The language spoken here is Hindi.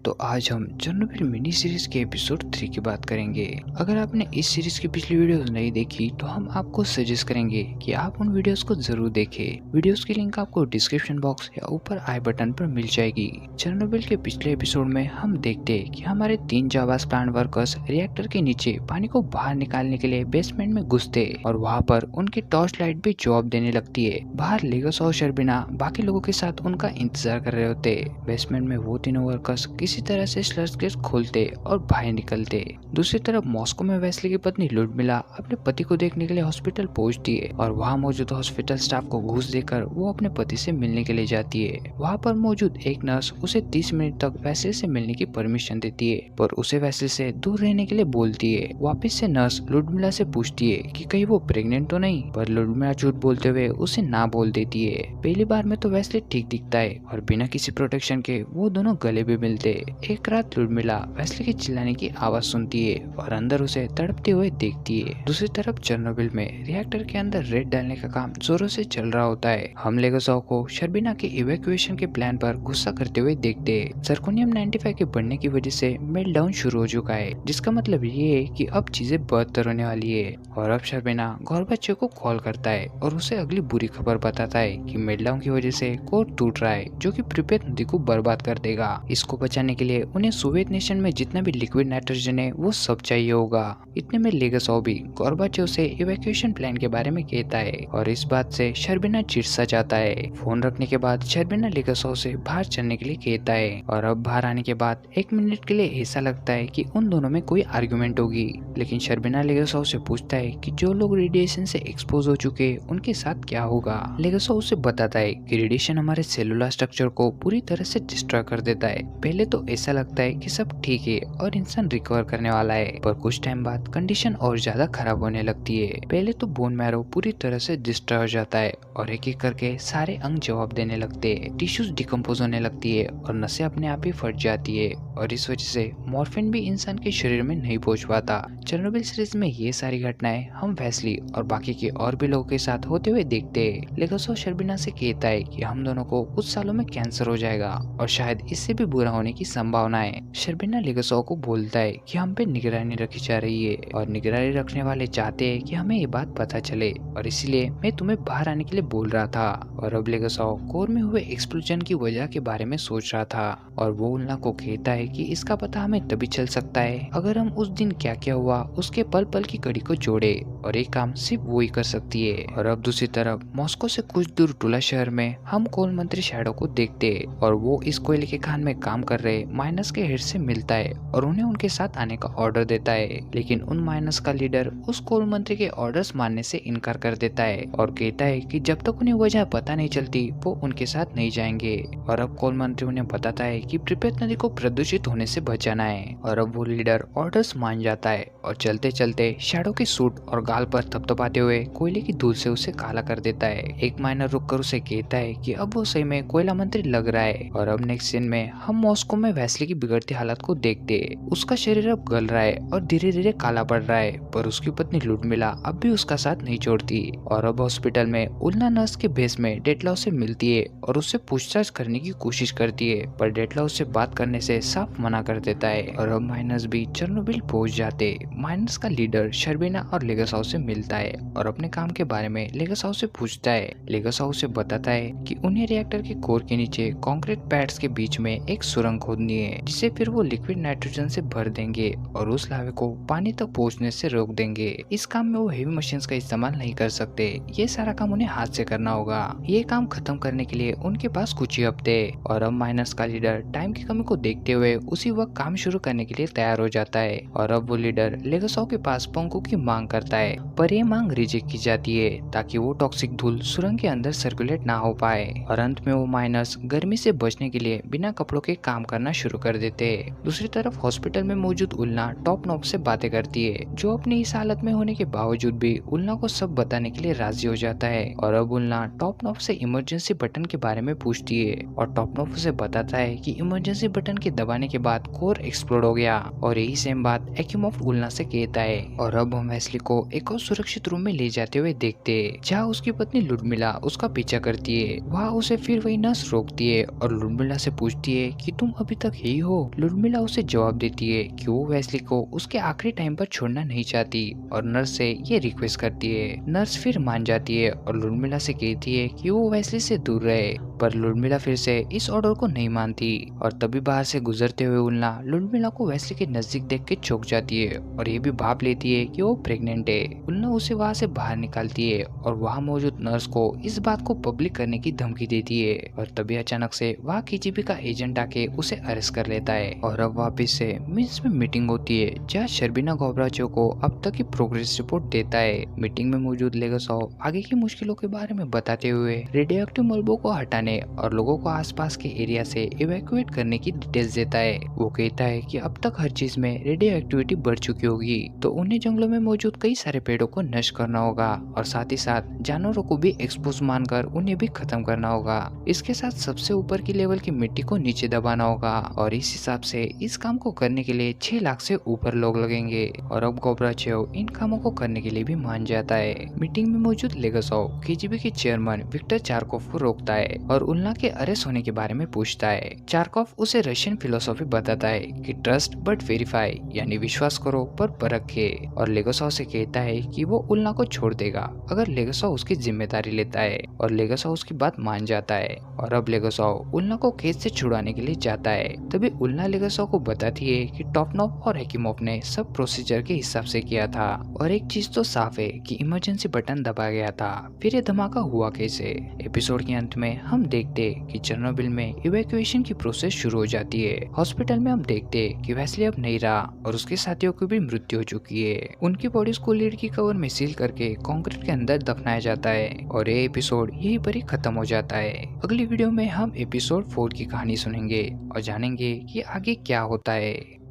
तो आज हम चेरनोबिल मिनी सीरीज के एपिसोड 3 की बात करेंगे। अगर आपने इस सीरीज की पिछली वीडियोस नहीं देखी तो हम आपको सजेस्ट करेंगे कि आप उन वीडियोस को जरूर देखें। वीडियोस की लिंक आपको डिस्क्रिप्शन बॉक्स या ऊपर आई बटन पर मिल जाएगी। चेरनोबिल के पिछले एपिसोड में हम देखते कि हमारे 3 जाबाज प्लांट वर्कर्स रिएक्टर के नीचे पानी को बाहर निकालने के लिए बेसमेंट में घुसते और वहाँ पर उनकी टॉर्च लाइट भी जवाब देने लगती है। बाहर लेगोस और शर्बिना बाकी लोगों के साथ उनका इंतजार कर रहे होते। बेसमेंट में वो तीनों वर्कर्स किसी तरह से स्लर्स गेट खोलते और बाहर निकलते। दूसरी तरफ मॉस्को में वेस्ली की पत्नी लुडमिला अपने पति को देखने के लिए हॉस्पिटल पहुंचती है और वहां मौजूद हॉस्पिटल स्टाफ को घूस देकर वो अपने पति से मिलने के लिए जाती है। वहां पर मौजूद एक नर्स उसे 30 मिनट तक वेस्ली से मिलने की परमिशन देती है, पर उसे वेस्ली से दूर रहने के लिए बोलती है। वापिस से नर्स लुडमिला से पूछती है कि कहीं वो प्रेग्नेंट तो नहीं, पर लुडमिला झूठ बोलते हुए उसे ना बोल देती है। पहली बार में तो वेस्ली ठीक दिखता है और बिना किसी प्रोटेक्शन के वो दोनों गले भी मिलते। एक रात लुडमिला वेस्ली के चिल्लाने की आवाज सुनती है और अंदर उसे तड़पते हुए देखती है। दूसरी तरफ चेरनोबिल में रिएक्टर के अंदर रेड डालने का काम जोरों से चल रहा होता है। हम लेगोसॉव को शर्बिना के इवैक्यूएशन के प्लान पर गुस्सा करते हुए देखते हैं। जर्कोनियम 95 के बढ़ने की वजह से मेल्टडाउन शुरू हो चुका है, जिसका मतलब ये है कि अब चीजें बदतर होने वाली है। और अब शर्बिना गोर्बाचेव को कॉल करता है और उसे अगली बुरी खबर बताता है कि मेल्टडाउन की वजह से कोर टूट रहा है, जो कि प्रिपेट नदी को बर्बाद कर देगा। इसको बचाने के लिए उन्हें सोवियत नेशन में जितना भी लिक्विड नाइट्रोजन है वो सब चाहिए होगा। इतने में लेगोसॉव भी गोर्बाचेव से इवैक्यूएशन प्लान के बारे में कहता है और इस बात से शर्बिना चिढ़ जाता है। फोन रखने के बाद शर्बिना लेगोसॉव से बाहर चलने के लिए कहता है और अब बाहर आने के बाद 1 मिनट के लिए ऐसा लगता है कि उन दोनों में कोई आर्गुमेंट होगी, लेकिन शर्बिना लेगोसॉव से पूछता है कि जो लोग रेडिएशन से एक्सपोज हो चुके उनके साथ क्या होगा। लेगोसॉव उसे बताता है कि रेडिएशन हमारे सेलुलर स्ट्रक्चर को पूरी तरह से डिस्ट्रॉय कर देता है। पहले तो ऐसा लगता है कि सब ठीक है और इंसान रिकवर करने वाला है, पर कुछ टाइम बाद कंडीशन और ज्यादा खराब होने लगती है। पहले तो बोन मैरो पूरी तरह से डिस्ट्रॉय हो जाता है और एक एक करके सारे अंग जवाब देने लगते हैं। टिश्यूज डिकम्पोज होने लगती है और नसें अपने आप ही फट जाती है और इस वजह से मॉर्फिन भी इंसान के शरीर में नहीं पहुंच पाता। चेरनोबिल सीरीज में ये सारी घटनाएं हम वेस्ली और बाकी के और भी लोगों के साथ होते हुए देखते हैं। लेगोसॉव शर्बिना से कहता है कि हम दोनों को कुछ सालों में कैंसर हो जाएगा और शायद इससे भी बुरा होने की संभावना है। शर्बिना लेगोसॉव को बोलता है कि हम पे निगरानी रखी जा रही है और निगरानी रखने वाले चाहते हैं कि हमें ये बात पता चले और इसीलिए मैं तुम्हें बाहर आने के लिए बोल रहा था। और अब लेगोसॉव कोर में हुए एक्सप्लोजन की वजह के बारे में सोच रहा था और वो उल्ना को कहता है कि इसका पता हमें तभी चल सकता है अगर हम उस दिन क्या क्या हुआ उसके पल पल की कड़ी को जोड़े, और एक काम सिर्फ वो ही कर सकती है। और अब दूसरी तरफ मॉस्को से कुछ दूर टूला शहर में हम कोल मंत्री शैडो को देखते हैं और वो इस कोयले के खान में काम कर रहे माइनस के हेड से मिलता है और उन्हें उनके साथ आने का ऑर्डर देता है, लेकिन उन माइनस का लीडर उस कोल मंत्री के ऑर्डर्स मानने से इनकार कर देता है और कहता है कि जब तक उन्हें वजह पता नहीं चलती वो उनके साथ नहीं जाएंगे। और अब कोल मंत्री उन्हें बताता है कि प्रिपेट नदी को प्रदूषित होने से बचाना है और अब वो लीडर ऑर्डर्स मान जाता है और चलते चलते शैडो के सूट और गाल पर थपथपाते हुए कोयले की धूल से उसे काला कर देता है। एक माइनर रुककर उसे कहता है कि अब वो सही में कोयला मंत्री लग रहा है। और अब नेक्स्ट सीन में हम मॉस्को में वेस्ली की बिगड़ती हालत को देखते हैं। उसका शरीर अब गल रहा है और धीरे धीरे काला पड़ रहा है, पर उसकी पत्नी लुडमिला अब भी उसका साथ नहीं छोड़ती। और अब हॉस्पिटल में उल्ना नर्स के भेस में डेटलॉ से मिलती है और उससे पूछताछ करने की कोशिश करती है, पर डेटलॉ उससे बात करने से साफ मना कर देता है। और अब माइनस भी चेरनोबिल पहुंच जाते। माइनस का लीडर शर्बिना और लेगोसॉव से मिलता है और अपने काम के बारे में लेगोसॉव से पूछता है। लेगोसॉव उसे बताता है कि उन्हें रिएक्टर के कोर के नीचे कंक्रीट पैड्स के बीच में एक सुरंग खोदनी है, जिसे फिर वो लिक्विड नाइट्रोजन से भर देंगे और उस लावे को पानी तक पहुंचने से रोक देंगे। इस काम में वो हेवी मशीन्स का इस्तेमाल नहीं कर सकते, ये सारा काम उन्हें हाथ से करना होगा। ये काम खत्म करने के लिए उनके पास कुछ ही हफ्ते। और अब माइनस का लीडर टाइम की कमी को देखते हुए उसी वक्त काम शुरू करने के लिए तैयार हो जाता है और अब वो लीडर लेगोसॉव के पास पंखों की मांग करता है, पर ये मांग रिजेक्ट की जाती है ताकि वो टॉक्सिक धूल सुरंग के अंदर सर्कुलेट ना हो पाए। और अंत में वो माइनस गर्मी से बचने के लिए बिना कपड़ों के काम करना शुरू कर देते हैं। दूसरी तरफ हॉस्पिटल में मौजूद उल्ना टॉप नॉब से बातें करती है, जो अपनी इस हालत में होने के बावजूद भी उल्ना को सब बताने के लिए राजी हो जाता है। और अब उल्ना टॉप नॉब से इमरजेंसी बटन के बारे में पूछती है और टॉप नॉब उसे बताता है कि इमरजेंसी बटन के दबाने के बाद कोर एक्सप्लोड हो गया और यही सेम बात एक्यूमॉफ उल्ना से कहता है। और अब हम वेस्ली को एक और सुरक्षित रूम में ले जाते हुए देखते हैं, जहाँ उसकी पत्नी लुडमिला उसका पीछा करती है। वहाँ उसे फिर वही नर्स रोकती है और लुडमिला से पूछती है कि तुम अब अभी तक यही हो? लुडमिला उसे जवाब देती है कि वो वेस्ली को उसके आखिरी टाइम पर छोड़ना नहीं चाहती और नर्स से ये रिक्वेस्ट करती है। नर्स फिर मान जाती है और लुडमिला से कहती है कि वो वेस्ली से दूर रहे, पर लुडमिला फिर से इस ऑर्डर को नहीं मानती और तभी बाहर से गुजरते हुए उल्ना लुडमिला को वेस्ली के नजदीक देख के चौंक जाती है और ये भी भाप लेती है कि वो प्रेग्नेंट है। उल्ना उसे वहाँ से बाहर निकालती है और वहाँ मौजूद नर्स को इस बात को पब्लिक करने की धमकी देती है और तभी अचानक से वहाँ केजीबी का एजेंट आके उसे अरेस्ट कर लेता है। और अब वापिस से मिन्स में मीटिंग होती है जहाँ शर्बिना गोब्राचो को अब तक की प्रोग्रेस रिपोर्ट देता है। मीटिंग में मौजूद लेगोसॉव आगे की मुश्किलों के बारे में बताते हुए रेडियोएक्टिव मलबों को हटाने और लोगों को आसपास के एरिया से इवैक्यूएट करने की डिटेल्स देता है। वो कहता है कि अब तक हर चीज में रेडियो एक्टिविटी बढ़ चुकी होगी, तो उन्हें जंगलों में मौजूद कई सारे पेड़ों को नष्ट करना होगा और साथ ही साथ जानवरों को भी एक्सपोज मानकर उन्हें भी खत्म करना होगा। इसके साथ सबसे ऊपर की लेवल की मिट्टी को नीचे दबाना होगा और इस हिसाब से इस काम को करने के लिए 6 लाख से ऊपर लोग लगेंगे। और अब गोब्राचेव इन कामों को करने के लिए भी मान जाता है। मीटिंग में मौजूद लेगोसॉव केजीबी के चेयरमैन विक्टर चारकोव को रोकता है और उल्ना के अरेस्ट होने के बारे में पूछता है। चारकोव उसे रशियन फिलोसॉफी बताता है कि ट्रस्ट बट वेरीफाई, यानी विश्वास करो पर परख के, और लेगोसॉव से कहता है कि वो उल्ना को छोड़ देगा अगर लेगोसॉव उसकी जिम्मेदारी लेता है और लेगोसॉव उसकी बात मान जाता है। और अब लेगोसॉव उल्ना को केस से छुड़ाने के लिए जाता है। तभी उल्ना लेगोसॉव को बताती है कि टॉपनॉफ और हेकिमोव ने सब प्रोसीजर के हिसाब से किया था और एक चीज तो साफ है कि इमरजेंसी बटन दबा गया था, फिर ये धमाका हुआ कैसे। एपिसोड के अंत में हम देखते कि चेर्नोबिल में इवैक्यूएशन की प्रोसेस शुरू हो जाती है। हॉस्पिटल में हम देखते कि वेस्ली अब नहीं रहा और उसके साथियों की भी मृत्यु हो चुकी है। उनकी बॉडीज को लीड की कवर में सील करके कंक्रीट के अंदर दफनाया जाता है और ये एपिसोड यहीं पर ही खत्म हो जाता है। अगली वीडियो में हम एपिसोड 4 की कहानी सुनेंगे और जानेंगे कि आगे क्या होता है।